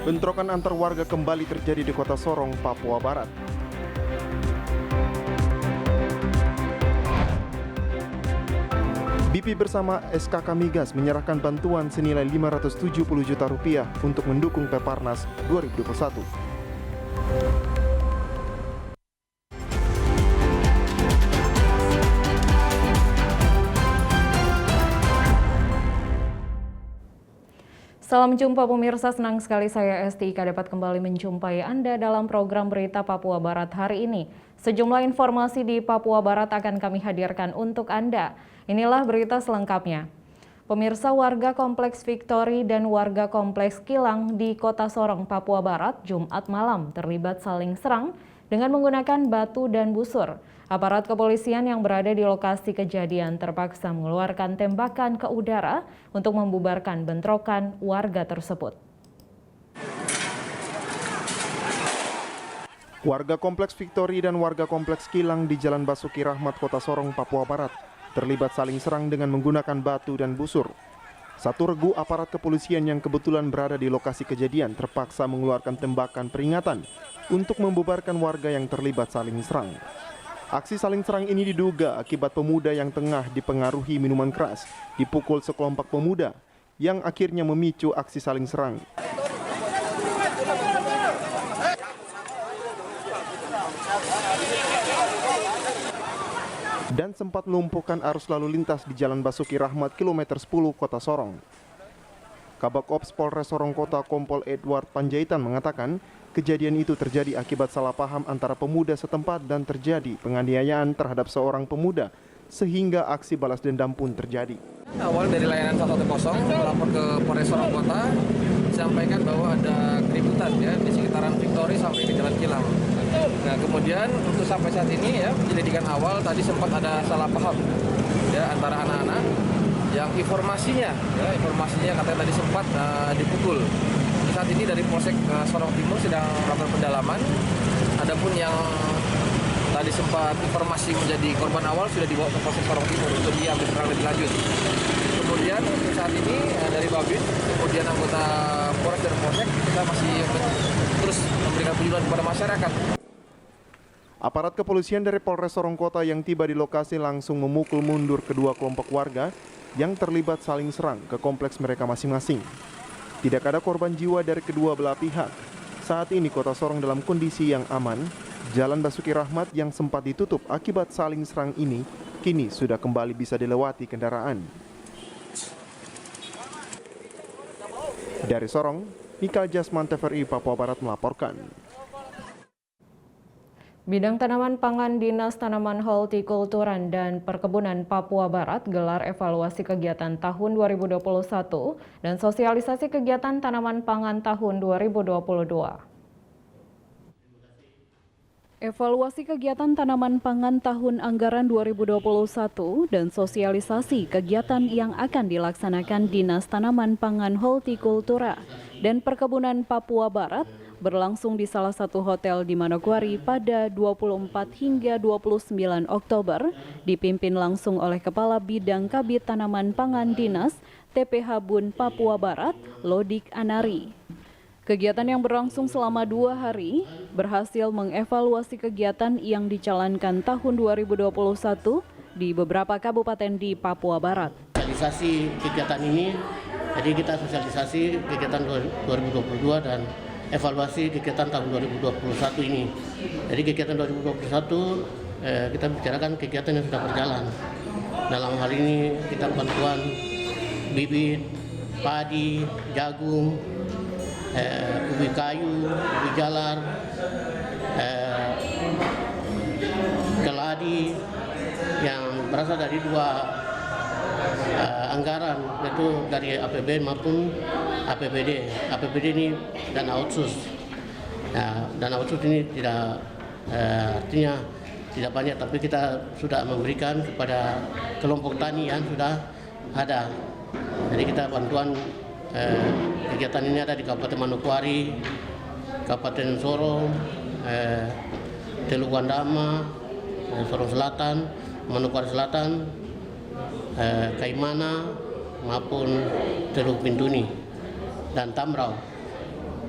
Bentrokan antar warga kembali terjadi di Kota Sorong, Papua Barat. BP bersama SKK Migas menyerahkan bantuan senilai 570 juta rupiah untuk mendukung Peparnas 2021. Salam jumpa pemirsa, senang sekali saya Esti Ika dapat kembali menjumpai Anda dalam program Berita Papua Barat hari ini. Sejumlah informasi di Papua Barat akan kami hadirkan untuk Anda. Inilah berita selengkapnya. Pemirsa, warga Kompleks Victory dan warga Kompleks Kilang di Kota Sorong, Papua Barat, Jumat malam terlibat saling serang dengan menggunakan batu dan busur. Aparat kepolisian yang berada di lokasi kejadian terpaksa mengeluarkan tembakan ke udara untuk membubarkan bentrokan warga tersebut. Warga Kompleks Victory dan warga Kompleks Kilang di Jalan Basuki Rahmat, Kota Sorong, Papua Barat terlibat saling serang dengan menggunakan batu dan busur. Satu regu aparat kepolisian yang kebetulan berada di lokasi kejadian terpaksa mengeluarkan tembakan peringatan untuk membubarkan warga yang terlibat saling serang. Aksi saling serang ini diduga akibat pemuda yang tengah dipengaruhi minuman keras dipukul sekelompok pemuda yang akhirnya memicu aksi saling serang. Dan sempat melumpuhkan arus lalu lintas di Jalan Basuki Rahmat kilometer 10 Kota Sorong. Kabak Ops Polres Sorong Kota Kompol Edward Panjaitan mengatakan kejadian itu terjadi akibat salah paham antara pemuda setempat dan terjadi penganiayaan terhadap seorang pemuda sehingga aksi balas dendam pun terjadi. Awal dari layanan 110 melapor ke Polres Sorong Kota disampaikan bahwa ada keributan ya di sekitaran Victory sampai ke Jalan Kilang. Nah, kemudian untuk sampai saat ini ya penyelidikan awal tadi sempat ada salah paham ya antara anak-anak yang informasinya katanya tadi sempat dipukul. Saat ini dari Polsek Sorong Timur sedang melakukan pendalaman. Adapun yang tadi sempat informasi menjadi korban awal sudah dibawa ke Polsek Sorong Timur untuk diambil keterangan lebih lanjut. Kemudian untuk saat ini dari Babin, kemudian anggota Polres dan Polsek kita masih terus memberikan penyuluhan kepada masyarakat. Aparat kepolisian dari Polres Sorong Kota yang tiba di lokasi langsung memukul mundur kedua kelompok warga yang terlibat saling serang ke kompleks mereka masing-masing. Tidak ada korban jiwa dari kedua belah pihak. Saat ini Kota Sorong dalam kondisi yang aman. Jalan Basuki Rahmat yang sempat ditutup akibat saling serang ini kini sudah kembali bisa dilewati kendaraan. Dari Sorong, Mika Jasman, TVRI Papua Barat melaporkan. Bidang Tanaman Pangan Dinas Tanaman Hortikulturan dan Perkebunan Papua Barat gelar evaluasi kegiatan tahun 2021 dan sosialisasi kegiatan tanaman pangan tahun 2022. Evaluasi kegiatan tanaman pangan tahun anggaran 2021 dan sosialisasi kegiatan yang akan dilaksanakan Dinas Tanaman Pangan Hortikultura dan Perkebunan Papua Barat berlangsung di salah satu hotel di Manokwari pada 24 hingga 29 Oktober, dipimpin langsung oleh Kepala Bidang Kabid Tanaman Pangan Dinas TPH Bun Papua Barat, Lodik Anari. Kegiatan yang berlangsung selama 2 hari berhasil mengevaluasi kegiatan yang dijalankan tahun 2021 di beberapa kabupaten di Papua Barat. Sosialisasi kegiatan ini, jadi kita sosialisasi kegiatan 2022 dan evaluasi kegiatan tahun 2021 ini. Jadi kegiatan 2021 kita bicarakan kegiatan yang sudah berjalan. Dalam hal ini kita bantuan bibit, padi, jagung, ubi kayu, ubi jalar, keladi yang berasal dari 2 anggaran, yaitu dari APBN maupun APBD. APBD ini dana otsus. Nah, dana otsus ini tidak artinya tidak banyak, tapi kita sudah memberikan kepada kelompok tani yang sudah ada. Jadi kita bantuan kegiatan ini ada di Kabupaten Manokwari, Kabupaten Sorong, Teluk Gandama, Sorong Selatan, Manokwari Selatan, Kaimana maupun Teluk Bintuni dan Tamrau.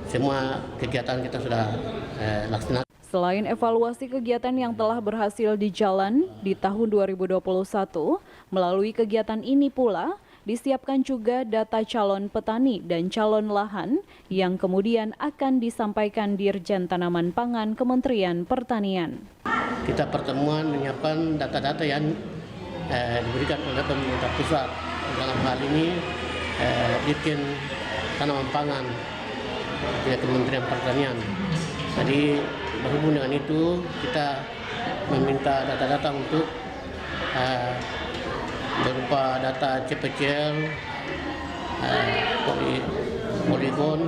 semua kegiatan kita sudah laksanakan. Selain evaluasi kegiatan yang telah berhasil di jalan di tahun 2021, melalui kegiatan ini pula disiapkan juga data calon petani dan calon lahan yang kemudian akan disampaikan Dirjen Tanaman Pangan Kementerian Pertanian. Kita pertemuan menyiapkan data-data yang diberikan oleh pemerintah pusat. Dalam hal ini Dirjen Tanaman Pangan Kementerian Pertanian. Jadi berhubung dengan itu kita meminta data-data untuk berupa data CPCL, poligon,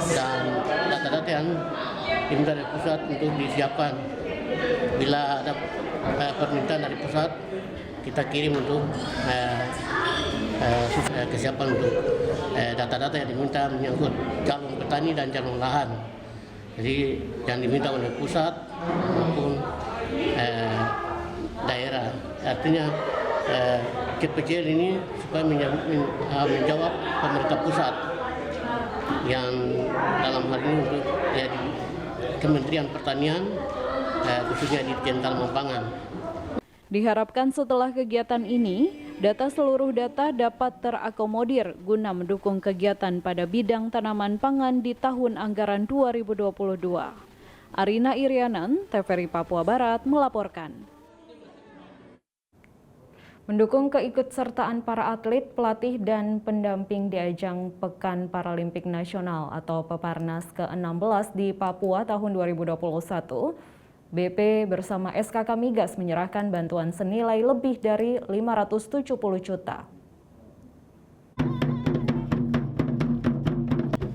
dan data-data yang diminta dari pusat untuk disiapkan. Bila ada permintaan dari pusat, kita kirim untuk kesiapan untuk data-data yang diminta menyangkut calon petani dan calon lahan. Jadi yang diminta oleh pusat maupun daerah. Artinya CPCL ini supaya menjawab pemerintah pusat yang dalam hal ini untuk di Kementerian Pertanian, khususnya di Dirjen Tanaman Pangan. Diharapkan setelah kegiatan ini, data seluruh data dapat terakomodir guna mendukung kegiatan pada bidang tanaman pangan di tahun anggaran 2022. Arina Irianan, TVRI Papua Barat melaporkan. Mendukung keikutsertaan para atlet, pelatih, dan pendamping di ajang Pekan Paralimpik Nasional atau Peparnas ke-16 di Papua tahun 2021, BP bersama SKK Migas menyerahkan bantuan senilai lebih dari 570 juta.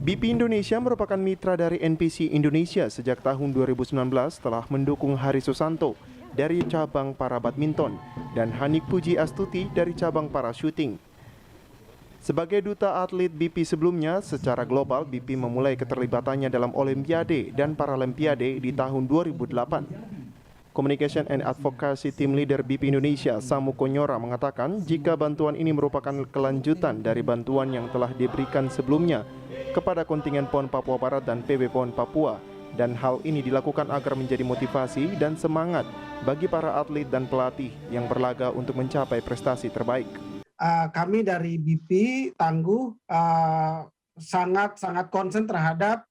BP Indonesia merupakan mitra dari NPC Indonesia sejak tahun 2019 telah mendukung Hari Susanto dari cabang para badminton dan Hanik Puji Astuti dari cabang para shooting. Sebagai duta atlet BP sebelumnya, secara global BP memulai keterlibatannya dalam Olimpiade dan Paralimpiade di tahun 2008. Communication and Advocacy Team Leader BP Indonesia, Samu Konyora, mengatakan jika bantuan ini merupakan kelanjutan dari bantuan yang telah diberikan sebelumnya kepada kontingen PON Papua Barat dan PB PON Papua, dan hal ini dilakukan agar menjadi motivasi dan semangat bagi para atlet dan pelatih yang berlaga untuk mencapai prestasi terbaik. Kami dari BP Tangguh sangat konsen terhadap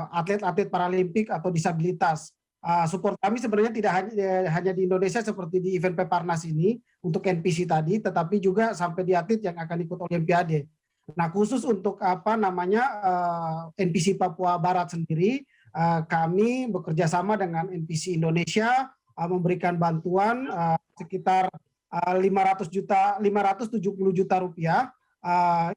atlet-atlet paralimpik atau disabilitas. Support kami sebenarnya tidak hanya di Indonesia seperti di event Peparnas ini untuk NPC tadi, tetapi juga sampai di atlet yang akan ikut Olimpiade. Nah, khusus untuk NPC Papua Barat sendiri, kami bekerja sama dengan NPC Indonesia memberikan bantuan sekitar 570 juta rupiah,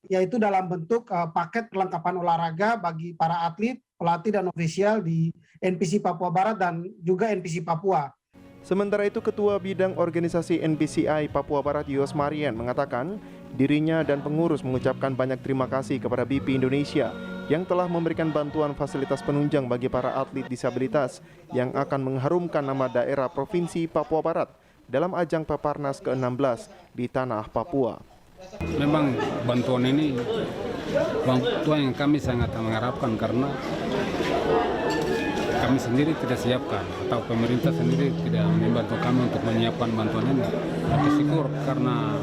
yaitu dalam bentuk paket perlengkapan olahraga bagi para atlet, pelatih, dan ofisial di NPC Papua Barat dan juga NPC Papua. Sementara itu, Ketua Bidang Organisasi NPCI Papua Barat Yos Marian mengatakan dirinya dan pengurus mengucapkan banyak terima kasih kepada BP Indonesia yang telah memberikan bantuan fasilitas penunjang bagi para atlet disabilitas yang akan mengharumkan nama daerah Provinsi Papua Barat dalam ajang Peparnas ke-16 di tanah Papua. Memang bantuan ini bantuan yang kami sangat mengharapkan karena kami sendiri tidak siapkan atau pemerintah sendiri tidak membantu kami untuk menyiapkan bantuan ini. Tapi syukur karena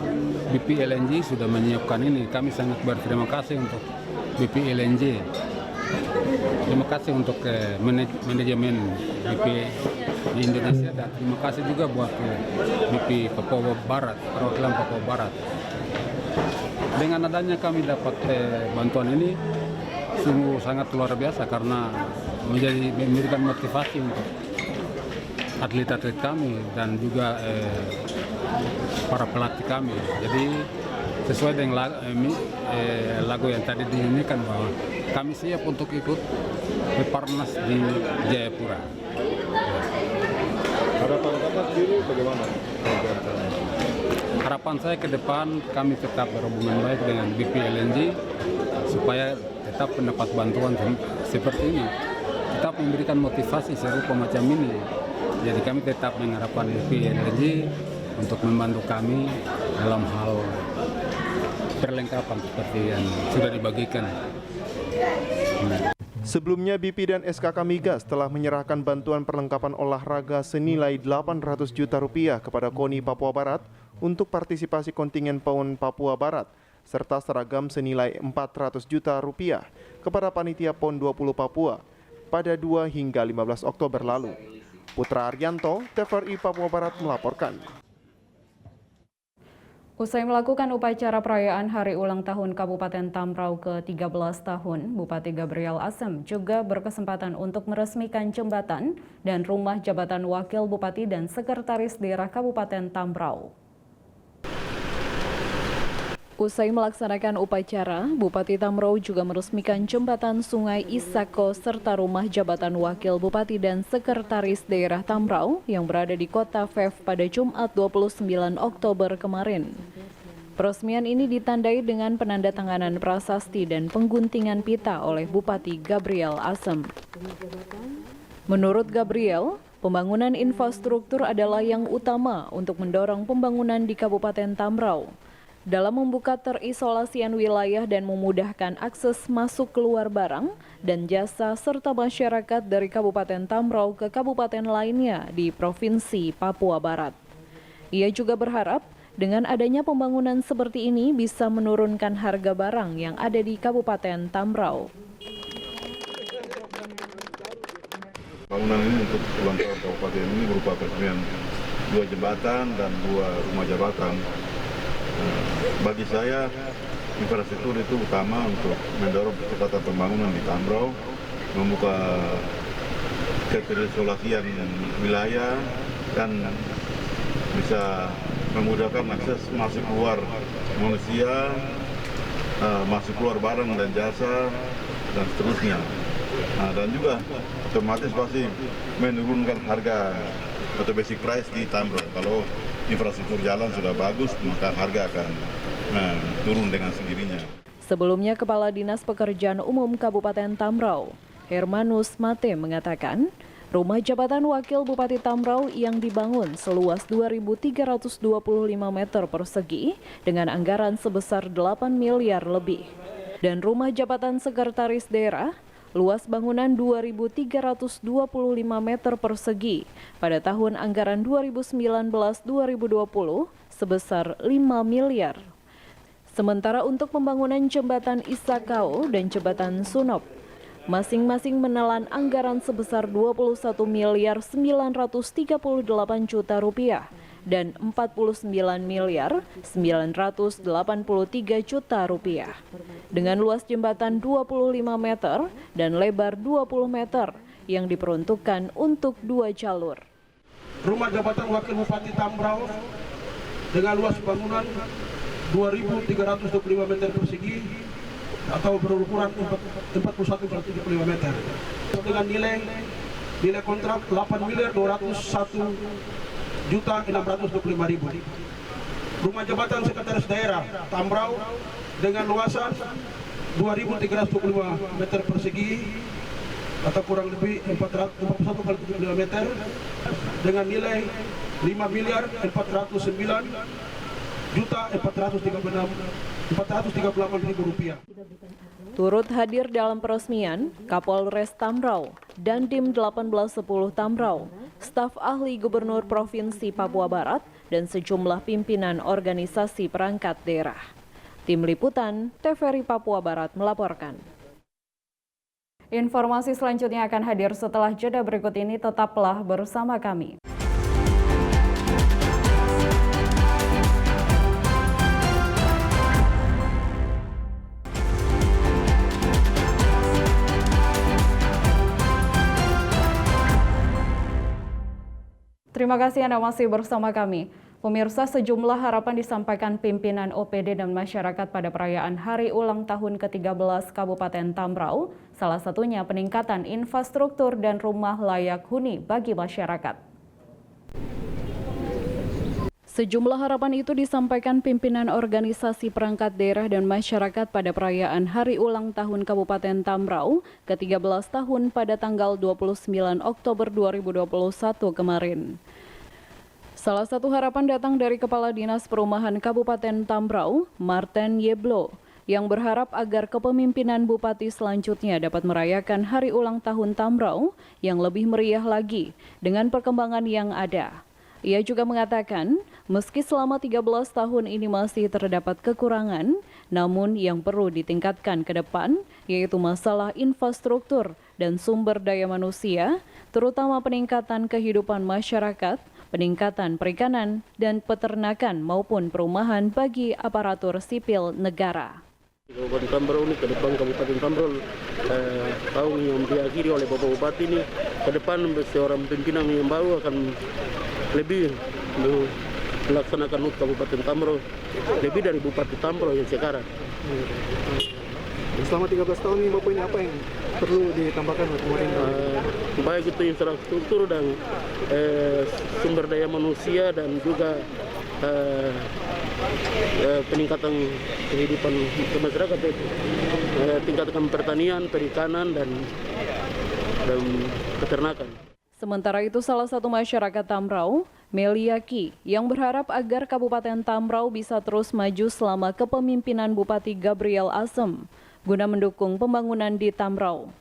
BP LNG sudah menyiapkan ini, kami sangat berterima kasih untuk BP LNG. Terima kasih untuk manajemen BP di Indonesia dan terima kasih juga buat BP Papua Barat, perwakilan Papua Barat. Dengan adanya kami dapat bantuan ini sungguh sangat luar biasa karena memberikan motivasi untuk atlet-atlet kami dan juga para pelatih kami. Jadi sesuai dengan lagu yang tadi dinyanyikan bahwa kami siap untuk ikut Peparnas di Jayapura. Harapan Bapak sendiri bagaimana? Harapan saya ke depan kami tetap berhubungan baik dengan BP LNG supaya tetap mendapat bantuan seperti ini, tetap memberikan motivasi serupa macam ini. Jadi kami tetap mengharapkan BP LNG untuk membantu kami dalam hal perlengkapan seperti yang sudah dibagikan. Sebelumnya BP dan SKK Migas telah menyerahkan bantuan perlengkapan olahraga senilai 800 juta rupiah kepada KONI Papua Barat untuk partisipasi kontingen PON Papua Barat serta seragam senilai 400 juta rupiah kepada panitia PON 20 Papua pada 2 hingga 15 Oktober lalu. Putra Arianto, TVRI Papua Barat melaporkan. Usai melakukan upacara perayaan Hari Ulang Tahun Kabupaten Tambrau ke-13 tahun, Bupati Gabriel Asem juga berkesempatan untuk meresmikan jembatan dan rumah jabatan Wakil Bupati dan Sekretaris Daerah Kabupaten Tambrau. Usai melaksanakan upacara, Bupati Tambrau juga meresmikan jembatan Sungai Isako serta rumah jabatan Wakil Bupati dan Sekretaris Daerah Tambrau yang berada di Kota Vev pada Jumat 29 Oktober kemarin. Peresmian ini ditandai dengan penandatanganan prasasti dan pengguntingan pita oleh Bupati Gabriel Asem. Menurut Gabriel, pembangunan infrastruktur adalah yang utama untuk mendorong pembangunan di Kabupaten Tambrau. Dalam membuka terisolasian wilayah dan memudahkan akses masuk keluar barang dan jasa serta masyarakat dari Kabupaten Tambrau ke kabupaten lainnya di Provinsi Papua Barat. Ia juga berharap dengan adanya pembangunan seperti ini bisa menurunkan harga barang yang ada di Kabupaten Tambrau. Bangunan ini untuk ulang tahun kabupaten ini berupa peresmian 2 jembatan dan 2 rumah jabatan. Bagi saya, infrastruktur itu utama untuk mendorong percepatan pembangunan di Tambrau, membuka keterisolasian wilayah, dan bisa memudahkan akses masuk keluar manusia, masuk keluar barang dan jasa, dan seterusnya. Dan juga otomatis pasti menurunkan harga atau basic price di Tambrau. Kalau infrastruktur jalan sudah bagus, maka harga akan turun dengan sendirinya. Sebelumnya, Kepala Dinas Pekerjaan Umum Kabupaten Tambrau, Hermanus Mate mengatakan, rumah jabatan Wakil Bupati Tambrau yang dibangun seluas 2.325 meter persegi dengan anggaran sebesar 8 miliar lebih. Dan rumah jabatan Sekretaris Daerah luas bangunan 2.325 meter persegi pada tahun anggaran 2019-2020 sebesar 5 miliar. Sementara untuk pembangunan jembatan Isakao dan jembatan Sunop, masing-masing menelan anggaran sebesar 21 miliar 938 juta rupiah dan 49 miliar 983 juta rupiah. Dengan luas jembatan 25 meter dan lebar 20 meter yang diperuntukkan untuk 2 jalur. Rumah jabatan Wakil Bupati Tambrau dengan luas bangunan 2.325 meter persegi atau berukuran 41,75 meter dengan nilai kontrak 8 miliar 201 juta 625 ribu. Rumah jabatan Sekretaris Daerah Tambrau dengan luasan 2.325 meter persegi atau kurang lebih 41,75 meter dengan nilai 5 miliar 409 juta 438 ribu rupiah. Turut hadir dalam peresmian Kapolres Tambrau dan Dim 1810 Tambrau, staf ahli Gubernur Provinsi Papua Barat, dan sejumlah pimpinan organisasi perangkat daerah. Tim Liputan TVRI Papua Barat melaporkan. Informasi selanjutnya akan hadir setelah jeda berikut ini, tetaplah bersama kami. Terima kasih Anda masih bersama kami. Pemirsa, sejumlah harapan disampaikan pimpinan OPD dan masyarakat pada perayaan Hari Ulang Tahun ke-13 Kabupaten Tambrau, salah satunya peningkatan infrastruktur dan rumah layak huni bagi masyarakat. Sejumlah harapan itu disampaikan pimpinan organisasi perangkat daerah dan masyarakat pada perayaan Hari Ulang Tahun Kabupaten Tambrau ke-13 tahun pada tanggal 29 Oktober 2021 kemarin. Salah satu harapan datang dari Kepala Dinas Perumahan Kabupaten Tambrau, Martin Yeblo. yang berharap agar kepemimpinan bupati selanjutnya dapat merayakan hari ulang tahun Tambrau yang lebih meriah lagi dengan perkembangan yang ada. Ia juga mengatakan, meski selama 13 tahun ini masih terdapat kekurangan, namun yang perlu ditingkatkan ke depan yaitu masalah infrastruktur dan sumber daya manusia, terutama peningkatan kehidupan masyarakat, peningkatan perikanan dan peternakan maupun perumahan bagi aparatur sipil negara. Kabupaten Tambrau ini ke depan Kabupaten Tambrau tahun yang diakhiri oleh Bapak Bupati ini ke depan seorang pimpinan yang baru akan lebih melaksanakan Kabupaten Tambrau lebih dari Bupati Tambrau yang sekarang. Selama 13 tahun ini Bapak ini apa yang perlu ditambahkan oleh pemerintah? Baik itu infrastruktur dan sumber daya manusia dan juga peningkatan kehidupan masyarakat, tingkatkan pertanian, perikanan dan peternakan. Sementara itu salah satu masyarakat Tambrau, Meliaki, yang berharap agar Kabupaten Tambrau bisa terus maju selama kepemimpinan Bupati Gabriel Asem guna mendukung pembangunan di Tambrau.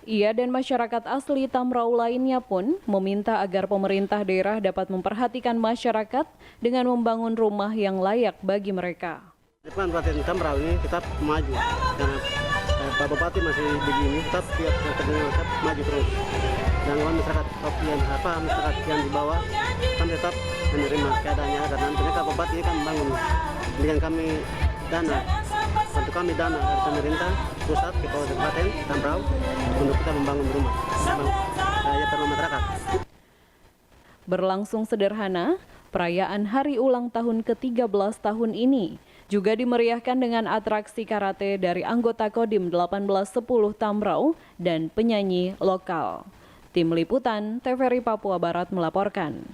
Ia dan masyarakat asli Tambrau lainnya pun meminta agar pemerintah daerah dapat memperhatikan masyarakat dengan membangun rumah yang layak bagi mereka. Depan Kabupaten Tambrau ini tetap maju karena Pak Bupati masih begini, tetap maju terus. Dan masyarakat yang di bawah kan tetap menerima keadaannya karena nantinya Pak Bupati ini kan membangun dengan kami dana. Bantu kami dana dari pemerintah pusat ke Kabupaten Tambrau untuk kita membangun rumah perlu masyarakat. Berlangsung sederhana, perayaan hari ulang tahun ke-13 tahun ini juga dimeriahkan dengan atraksi karate dari anggota Kodim 1810 Tambrau dan penyanyi lokal. Tim Liputan TVRI Papua Barat melaporkan.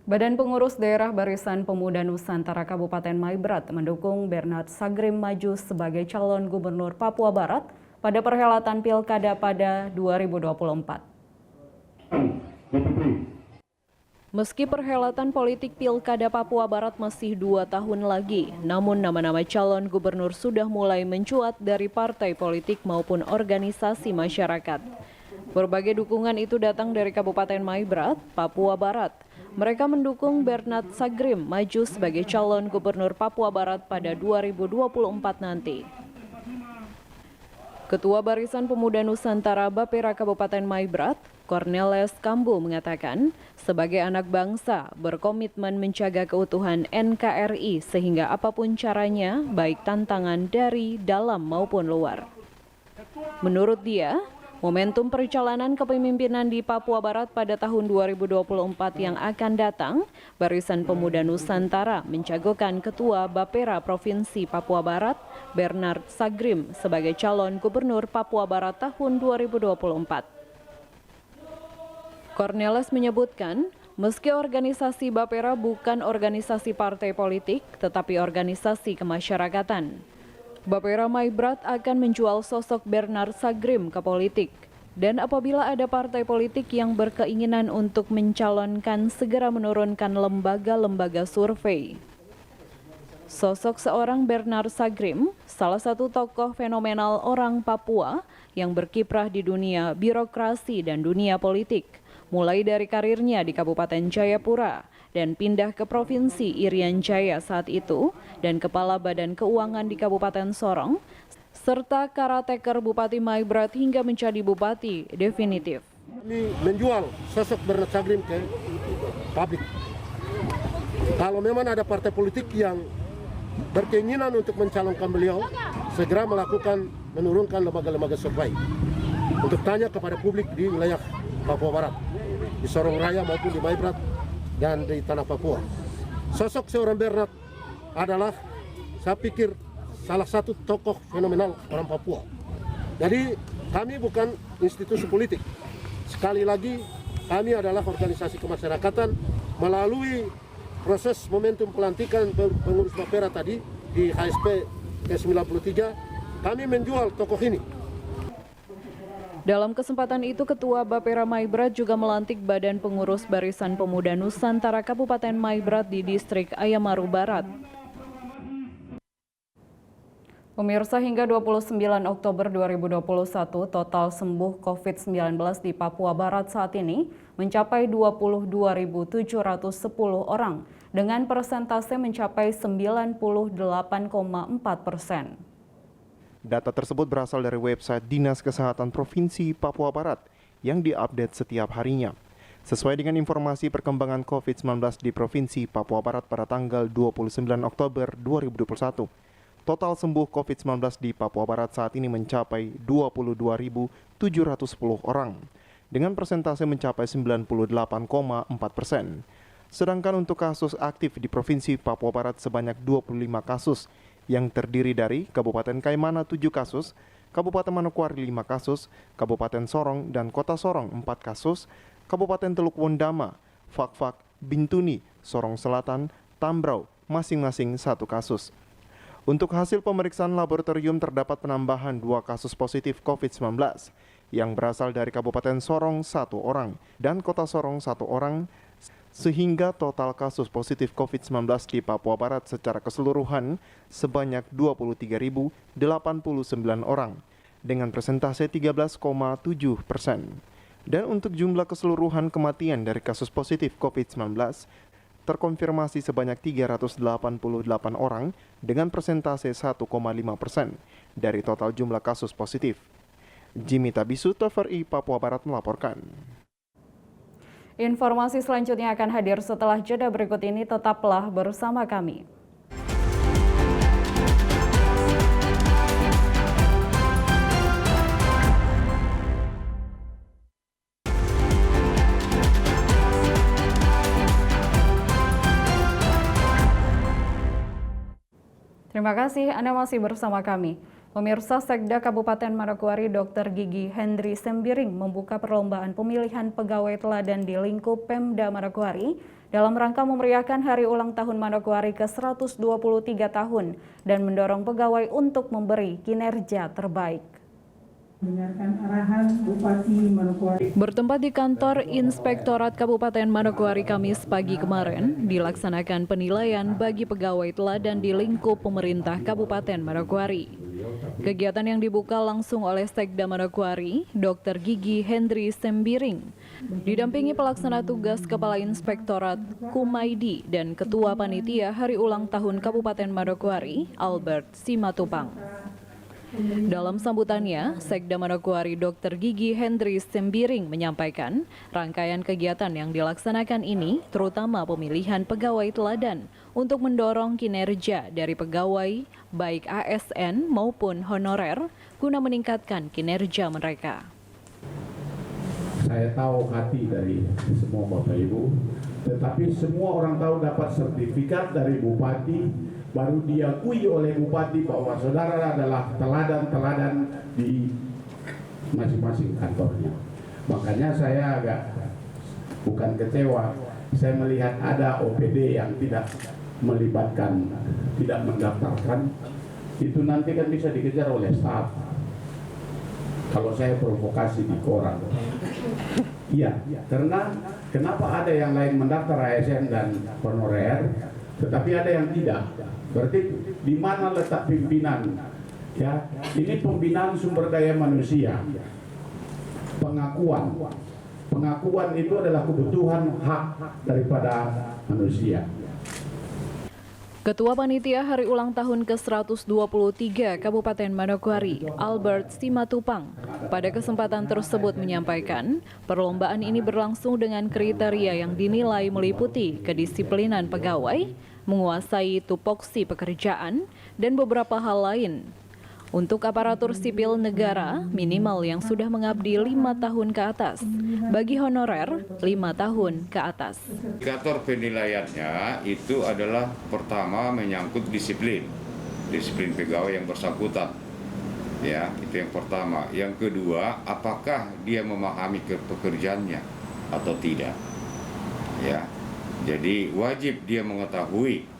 Badan Pengurus Daerah Barisan Pemuda Nusantara Kabupaten Maibrat mendukung Bernard Sagrim maju sebagai calon gubernur Papua Barat pada perhelatan Pilkada pada 2024. Meski perhelatan politik Pilkada Papua Barat masih 2 tahun lagi, namun nama-nama calon gubernur sudah mulai mencuat dari partai politik maupun organisasi masyarakat. Berbagai dukungan itu datang dari Kabupaten Maibrat, Papua Barat. Mereka mendukung Bernard Sagrim maju sebagai calon gubernur Papua Barat pada 2024 nanti. Ketua Barisan Pemuda Nusantara Bapera Kabupaten Maibrat, Cornelis Kambu mengatakan, sebagai anak bangsa berkomitmen menjaga keutuhan NKRI sehingga apapun caranya, baik tantangan dari dalam maupun luar. Menurut dia, momentum perjalanan kepemimpinan di Papua Barat pada tahun 2024 yang akan datang, Barisan Pemuda Nusantara menjagokan Ketua Bapera Provinsi Papua Barat, Bernard Sagrim, sebagai calon gubernur Papua Barat tahun 2024. Cornelis menyebutkan, meski organisasi Bapera bukan organisasi partai politik, tetapi organisasi kemasyarakatan. Bapera Maibrat akan menjual sosok Bernard Sagrim ke politik. Dan apabila ada partai politik yang berkeinginan untuk mencalonkan, segera menurunkan lembaga-lembaga survei. Sosok seorang Bernard Sagrim, salah satu tokoh fenomenal orang Papua yang berkiprah di dunia birokrasi dan dunia politik. Mulai dari karirnya di Kabupaten Jayapura dan pindah ke Provinsi Irian Jaya saat itu dan Kepala Badan Keuangan di Kabupaten Sorong, serta karateker Bupati Maibrat hingga menjadi Bupati definitif. Kami menjual sosok Bernard Sagrim ke publik. Kalau memang ada partai politik yang berkeinginan untuk mencalonkan beliau, segera menurunkan lembaga-lembaga survei untuk tanya kepada publik di wilayah Papua Barat, di Sorong Raya maupun di Maibrat dan di Tanah Papua. Sosok seorang Bernard adalah, saya pikir, salah satu tokoh fenomenal orang Papua. Jadi kami bukan institusi politik. Sekali lagi, kami adalah organisasi kemasyarakatan. Melalui proses momentum pelantikan pengurus Bapera tadi di HSP ke-93, kami menjual tokoh ini. Dalam kesempatan itu, Ketua Bapera Maibrat juga melantik Badan Pengurus Barisan Pemuda Nusantara Kabupaten Maibrat di Distrik Ayamaru Barat. Pemirsa, hingga 29 Oktober 2021, total sembuh COVID-19 di Papua Barat saat ini mencapai 22.710 orang dengan persentase mencapai 98,4%. Data tersebut berasal dari website Dinas Kesehatan Provinsi Papua Barat yang diupdate setiap harinya. Sesuai dengan informasi perkembangan COVID-19 di Provinsi Papua Barat pada tanggal 29 Oktober 2021, total sembuh COVID-19 di Papua Barat saat ini mencapai 22.710 orang, dengan persentase mencapai 98,4%. Sedangkan untuk kasus aktif di Provinsi Papua Barat sebanyak 25 kasus, yang terdiri dari Kabupaten Kaimana 7 kasus, Kabupaten Manokwari 5 kasus, Kabupaten Sorong dan Kota Sorong 4 kasus, Kabupaten Teluk Wondama, Fakfak, Bintuni, Sorong Selatan, Tambrau, masing-masing 1 kasus. Untuk hasil pemeriksaan laboratorium terdapat penambahan 2 kasus positif COVID-19 yang berasal dari Kabupaten Sorong 1 orang dan Kota Sorong 1 orang, sehingga total kasus positif COVID-19 di Papua Barat secara keseluruhan sebanyak 23.089 orang dengan persentase 13,7%. Dan untuk jumlah keseluruhan kematian dari kasus positif COVID-19 terkonfirmasi sebanyak 388 orang dengan persentase 1,5% dari total jumlah kasus positif. Jimmy Tabisu, TVRI Papua Barat melaporkan. Informasi selanjutnya akan hadir setelah jeda berikut ini, tetaplah bersama kami. Terima kasih Anda masih bersama kami. Pemirsa, Sekda Kabupaten Manokwari Dr. Gigi Hendri Sembiring membuka perlombaan pemilihan pegawai teladan di lingkup Pemda Manokwari dalam rangka memeriahkan hari ulang tahun Manokwari ke-123 tahun dan mendorong pegawai untuk memberi kinerja terbaik. Mendengarkan arahan Bupati Manokwari. Bertempat di kantor Inspektorat Kabupaten Manokwari Kamis pagi kemarin, dilaksanakan penilaian bagi pegawai teladan di lingkup pemerintah Kabupaten Manokwari. Kegiatan yang dibuka langsung oleh Sekda Manokwari, Dr. Gigi Hendri Sembiring, didampingi pelaksana tugas Kepala Inspektorat Kumaidi dan Ketua Panitia Hari Ulang Tahun Kabupaten Manokwari, Albert Simatupang. Dalam sambutannya, Sekda Manokwari Dr. Gigi Hendri Sembiring menyampaikan rangkaian kegiatan yang dilaksanakan ini terutama pemilihan pegawai teladan untuk mendorong kinerja dari pegawai baik ASN maupun honorer guna meningkatkan kinerja mereka. Saya tahu hati dari semua Bapak Ibu, tetapi semua orang tahu dapat sertifikat dari Bupati baru diakui oleh Bupati bahwa saudara adalah teladan-teladan di masing-masing kantornya. Makanya saya agak bukan kecewa, saya melihat ada OPD yang tidak melibatkan, tidak mendaftarkan, itu nanti kan bisa dikejar oleh staf. Kalau saya provokasi di koran. Iya, karena kenapa ada yang lain mendaftar ASN dan honorer, tetapi ada yang tidak. Berarti di mana letak pimpinan? Ya, ini pembinaan sumber daya manusia. Pengakuan. Pengakuan itu adalah kebutuhan hak daripada manusia. Ketua Panitia Hari Ulang Tahun ke-123 Kabupaten Manokwari, Albert Simatupang, pada kesempatan tersebut menyampaikan, perlombaan ini berlangsung dengan kriteria yang dinilai meliputi kedisiplinan pegawai, menguasai tupoksi pekerjaan, dan beberapa hal lain. Untuk aparatur sipil negara, minimal yang sudah mengabdi 5 tahun ke atas. Bagi honorer, 5 tahun ke atas. Indikator penilaiannya itu adalah pertama menyangkut disiplin pegawai yang bersangkutan. Ya, itu yang pertama. Yang kedua, apakah dia memahami pekerjaannya atau tidak. Ya. Jadi wajib dia mengetahui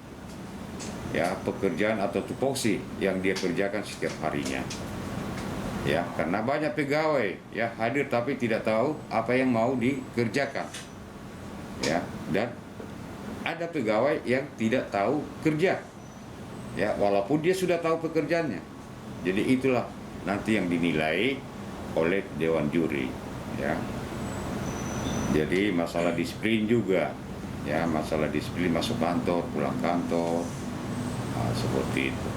ya pekerjaan atau tupoksi yang dia kerjakan setiap harinya. Ya, karena banyak pegawai ya hadir tapi tidak tahu apa yang mau dikerjakan. Ya, dan ada pegawai yang tidak tahu kerja. Ya, walaupun dia sudah tahu pekerjaannya. Jadi itulah nanti yang dinilai oleh dewan juri, ya. Jadi masalah disiplin juga, ya, masalah disiplin masuk kantor, pulang kantor, seperti itu.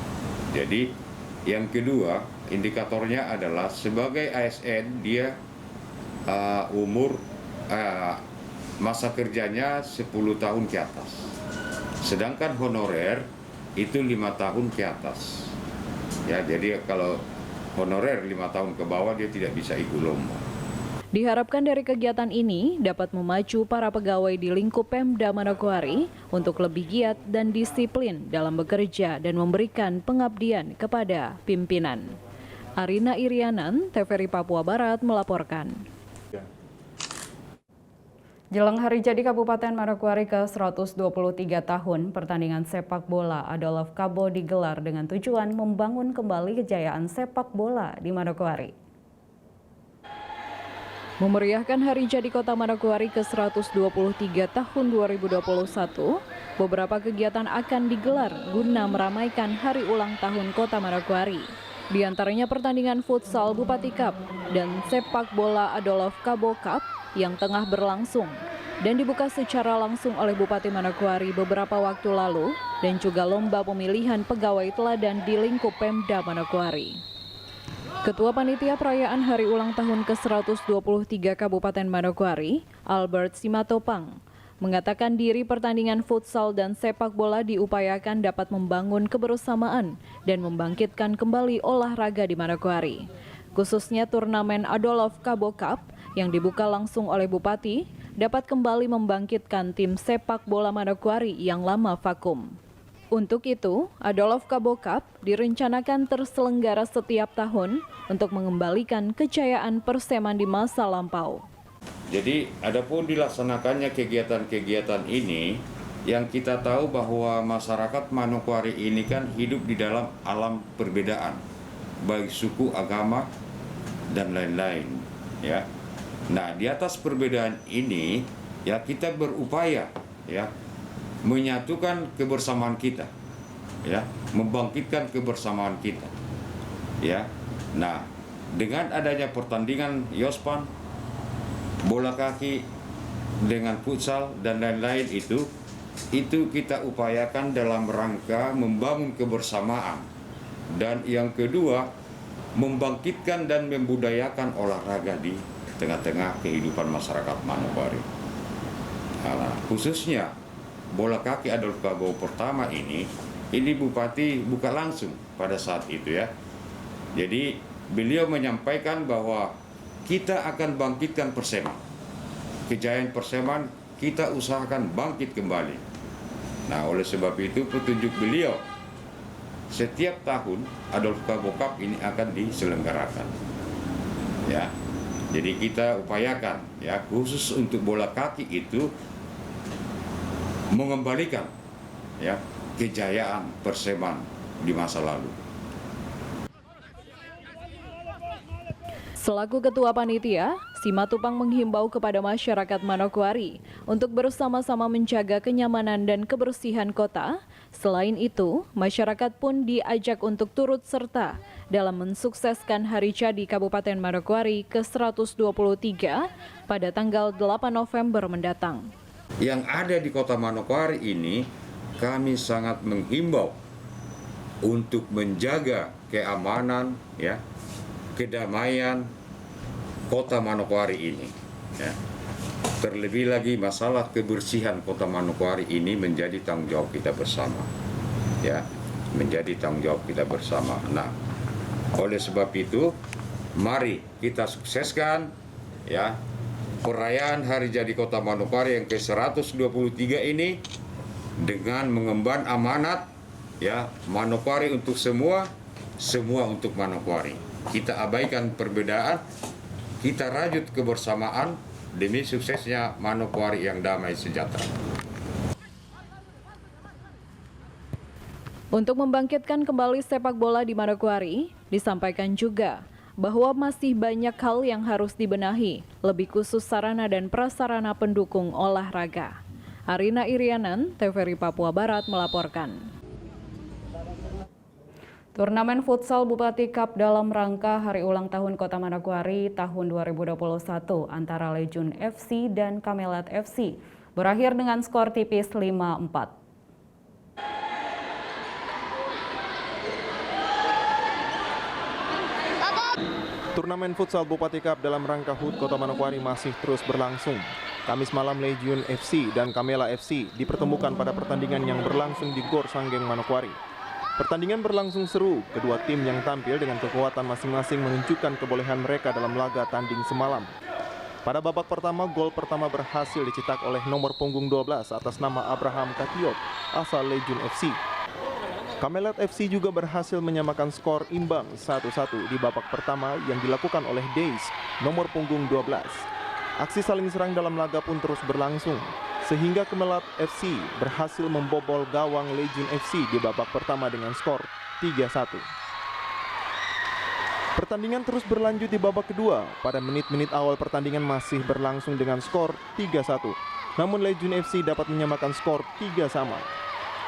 Jadi yang kedua, indikatornya adalah sebagai ASN dia umur masa kerjanya 10 tahun ke atas. Sedangkan honorer itu 5 tahun ke atas. Ya, jadi kalau honorer 5 tahun ke bawah dia tidak bisa ikut lomba. Diharapkan dari kegiatan ini dapat memacu para pegawai di lingkup Pemda Manokwari untuk lebih giat dan disiplin dalam bekerja dan memberikan pengabdian kepada pimpinan. Arina Irianan, TVRI Papua Barat melaporkan. Jelang hari jadi Kabupaten Manokwari ke-123 tahun, pertandingan sepak bola Adolf Kabo digelar dengan tujuan membangun kembali kejayaan sepak bola di Manokwari. Memeriahkan hari jadi Kota Manokwari ke-123 tahun 2021, beberapa kegiatan akan digelar guna meramaikan hari ulang tahun Kota Manokwari. Di antaranya pertandingan futsal Bupati Cup dan sepak bola Adolf Kabo Cup yang tengah berlangsung dan dibuka secara langsung oleh Bupati Manokwari beberapa waktu lalu dan juga lomba pemilihan pegawai teladan di lingkup Pemda Manokwari. Ketua Panitia Perayaan Hari Ulang Tahun ke-123 Kabupaten Manokwari, Albert Simatopang, mengatakan diri pertandingan futsal dan sepak bola diupayakan dapat membangun kebersamaan dan membangkitkan kembali olahraga di Manokwari. Khususnya turnamen Adolf Kabo Cup yang dibuka langsung oleh Bupati dapat kembali membangkitkan tim sepak bola Manokwari yang lama vakum. Untuk itu, Adolf Kabo Cup direncanakan terselenggara setiap tahun untuk mengembalikan kejayaan Perseman di masa lampau. Jadi, adapun dilaksanakannya kegiatan-kegiatan ini, yang kita tahu bahwa masyarakat Manokwari ini kan hidup di dalam alam perbedaan, baik suku, agama, dan lain-lain. Ya, nah di atas perbedaan ini, ya kita berupaya, ya, menyatukan kebersamaan kita, ya, membangkitkan kebersamaan kita, ya. Nah, dengan adanya pertandingan Yospan, bola kaki, dengan futsal dan lain-lain itu kita upayakan dalam rangka membangun kebersamaan dan yang kedua membangkitkan dan membudayakan olahraga di tengah-tengah kehidupan masyarakat Manokwari. Nah, khususnya bola kaki Adolf Kabo pertama ini Bupati buka langsung pada saat itu, ya. Jadi beliau menyampaikan bahwa kita akan bangkitkan Perseman. Kejayaan Perseman kita usahakan bangkit kembali. Nah, oleh sebab itu petunjuk beliau setiap tahun Adolf Kabo Cup ini akan diselenggarakan. Ya. Jadi kita upayakan, ya, khusus untuk bola kaki itu mengembalikan, ya, kejayaan Perseman di masa lalu. Selaku Ketua Panitia, Simatupang menghimbau kepada masyarakat Manokwari untuk bersama-sama menjaga kenyamanan dan kebersihan kota. Selain itu, masyarakat pun diajak untuk turut serta dalam mensukseskan Hari Jadi Kabupaten Manokwari ke-123 pada tanggal 8 November mendatang. Yang ada di Kota Manokwari ini, kami sangat menghimbau untuk menjaga keamanan, ya, kedamaian Kota Manokwari ini. Ya. Terlebih lagi masalah kebersihan Kota Manokwari ini menjadi tanggung jawab kita bersama. Ya, menjadi tanggung jawab kita bersama. Nah, oleh sebab itu, mari kita sukseskan, ya, perayaan Hari Jadi Kota Manokwari yang ke-123 ini dengan mengemban amanat, ya, Manokwari untuk semua, semua untuk Manokwari. Kita abaikan perbedaan, kita rajut kebersamaan demi suksesnya Manokwari yang damai sejahtera. Untuk membangkitkan kembali sepak bola di Manokwari, disampaikan juga bahwa masih banyak hal yang harus dibenahi, lebih khusus sarana dan prasarana pendukung olahraga. Arina Irianan, TVRI Papua Barat melaporkan. Turnamen futsal Bupati Cup dalam rangka hari ulang tahun Kota Manokwari tahun 2021 antara Legiun FC dan Kamelat FC berakhir dengan skor tipis 5-4. Turnamen futsal Bupati Cup dalam rangka HUT Kota Manokwari masih terus berlangsung. Kamis malam Legiun FC dan Kamela FC dipertemukan pada pertandingan yang berlangsung di Gor Sanggeng Manokwari. Pertandingan berlangsung seru, kedua tim yang tampil dengan kekuatan masing-masing menunjukkan kebolehan mereka dalam laga tanding semalam. Pada babak pertama, gol pertama berhasil dicetak oleh nomor punggung 12 atas nama Abraham Katiot, asal Legiun FC. Kamelat FC juga berhasil menyamakan skor imbang 1-1 di babak pertama yang dilakukan oleh Days, nomor punggung 12. Aksi saling serang dalam laga pun terus berlangsung, sehingga Kamelat FC berhasil membobol gawang Legiun FC di babak pertama dengan skor 3-1. Pertandingan terus berlanjut di babak kedua. Pada menit-menit awal pertandingan masih berlangsung dengan skor 3-1. Namun Legiun FC dapat menyamakan skor 3-3.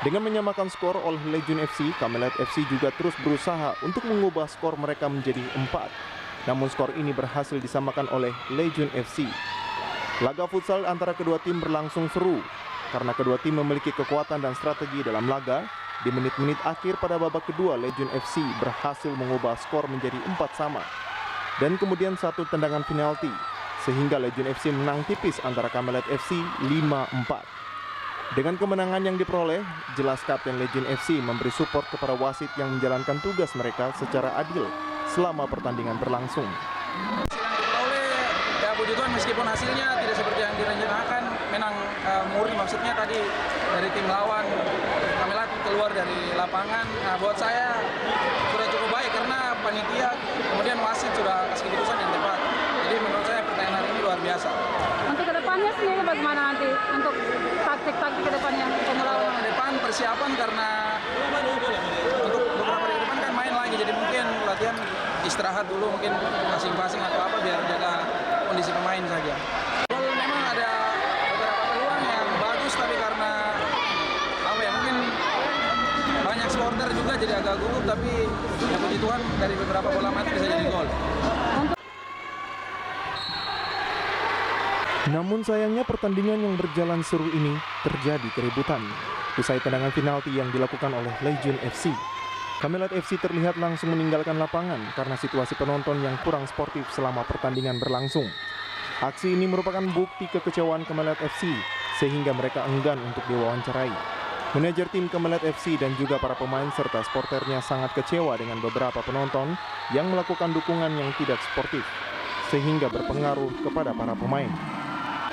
Dengan menyamakan skor oleh Legiun FC, Kamelat FC juga terus berusaha untuk mengubah skor mereka menjadi 4. Namun skor ini berhasil disamakan oleh Legiun FC. Laga futsal antara kedua tim berlangsung seru karena kedua tim memiliki kekuatan dan strategi dalam laga. Di menit-menit akhir pada babak kedua, Legiun FC berhasil mengubah skor menjadi 4-4 dan kemudian satu tendangan penalti sehingga Legiun FC menang tipis antara Kamelat FC 5-4. Dengan kemenangan yang diperoleh, jelas Kapten Legiun FC memberi support kepada wasit yang menjalankan tugas mereka secara adil selama pertandingan berlangsung. Puji Tuhan, meskipun hasilnya tidak seperti yang direncanakan, menang murni, maksudnya tadi dari tim lawan Kamelat keluar dari lapangan. Nah, buat saya sudah cukup baik karena panitia kemudian wasit sudah kasih keputusan yang tepat. Jadi menurut saya pertandingan hari ini luar biasa. Untuk kedepannya sendiri bagaimana nanti untuk taktik-taktik kedepannya? Kalau ke depan persiapan karena untuk beberapa hari ke depan kan main lagi, jadi mungkin latihan istirahat dulu mungkin masing-masing atau apa biar jaga kondisi pemain saja. Kalau memang ada beberapa peluang yang bagus, tapi karena mungkin banyak supporter juga jadi agak gugup, tapi ya puji Tuhan dari beberapa bola mati bisa jadi gol. Namun sayangnya pertandingan yang berjalan seru ini terjadi keributan. Usai tendangan penalti yang dilakukan oleh Legiun FC, Kamelat FC terlihat langsung meninggalkan lapangan karena situasi penonton yang kurang sportif selama pertandingan berlangsung. Aksi ini merupakan bukti kekecewaan Kamelat FC sehingga mereka enggan untuk diwawancarai. Manajer tim Kamelat FC dan juga para pemain serta sporternya sangat kecewa dengan beberapa penonton yang melakukan dukungan yang tidak sportif sehingga berpengaruh kepada para pemain.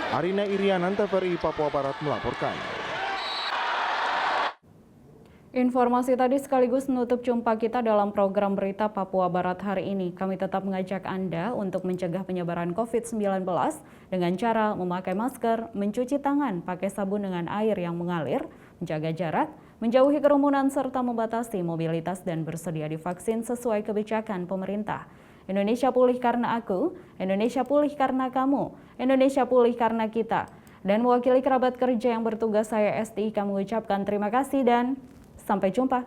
Arina Irianan, TVRI Papua Barat melaporkan. Informasi tadi sekaligus menutup jumpa kita dalam program berita Papua Barat hari ini. Kami tetap mengajak Anda untuk mencegah penyebaran COVID-19 dengan cara memakai masker, mencuci tangan, pakai sabun dengan air yang mengalir, menjaga jarak, menjauhi kerumunan, serta membatasi mobilitas dan bersedia divaksin sesuai kebijakan pemerintah. Indonesia pulih karena aku, Indonesia pulih karena kamu, Indonesia pulih karena kita. Dan mewakili kerabat kerja yang bertugas, saya STIK mengucapkan terima kasih dan sampai jumpa.